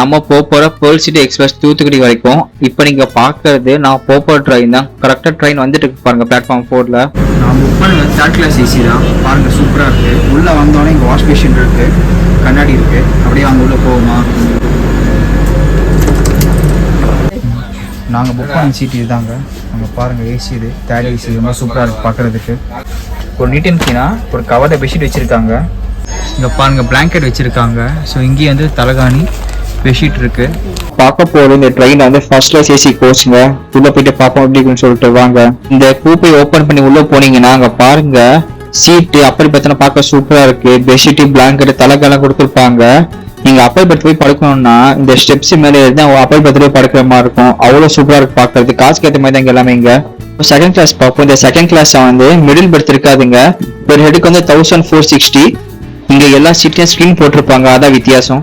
நம்ம போற pearl city express Thoothukudi வரைக்கும் இப்போ நீங்க பாக்குறது நான் போற ட்ரெயின் தான். கரெக்டா ட்ரெயின் வந்துட்டு இருக்கு பாருங்க பிளாட்ஃபார்ம் 4ல. நான் புக் பண்ண தேர்ட் கிளாஸ் ஏசி தான். பாருங்க சூப்பரா இருக்கு. உள்ள வந்தோடனே இங்க வாஷ் பேஷன் இருக்கு, கண்ணாடி இருக்கு. அப்படியே அங்க உள்ள போகுமா? நாங்கள் புக் பண்ண சீட் இதுதாங்க. அங்கே பாருங்கள் ஏசி, இது தேர்ட் ஏசி ரொம்ப சூப்பராக இருக்குது பார்க்குறதுக்கு. ஒரு நீட் அண்ட் க்ளீனாக ஒரு கவரில் பெட்ஷீட் வச்சுருக்காங்க. இங்கே பாருங்கள் பிளாங்கெட் வச்சுருக்காங்க. ஸோ இங்கேயே வந்து தலகாணி பெட்ஷீட் இருக்குது. பார்க்க போகிற இந்த ட்ரெயின் வந்து ஃபர்ஸ்ட் கிளாஸ் ஏசி கோச்சுங்க. உள்ளே போயிட்டு பார்ப்போம் அப்படின்னு சொல்லிட்டு வாங்க. இந்த கூப்பை ஓப்பன் பண்ணி உள்ளே போனீங்கன்னா அங்கே பாருங்க சீட்டு அப்படி பார்த்தோன்னா பார்க்க சூப்பராக இருக்குது. பெட்ஷீட்டு பிளாங்கெட் தலகாலாம் கொடுத்துருப்பாங்க. நீங்க அப்பல் பர்த் போய் படுக்கணும்னா இந்த ஸ்டெப்ஸ் மேலே இருந்தா அப்பல் பர்த்ல படுக்கிற மாதிரி இருக்கும். அவ்வளவு சூப்பரா இருக்கு பாக்குறது. காசுக்கு ஏற்ற மாதிரி தான் இங்க எல்லாமே. இங்க செகண்ட் கிளாஸ் பார்ப்போம். இந்த செகண்ட் கிளாஸ் வந்து மிடில் பர்த் இருக்காதுங்க. ஒரு ஹெடுக்கு வந்து 1460. இங்க எல்லா சீட்லயும் ஸ்கிரீன் போட்டிருப்பாங்க, அதான் வித்தியாசம்.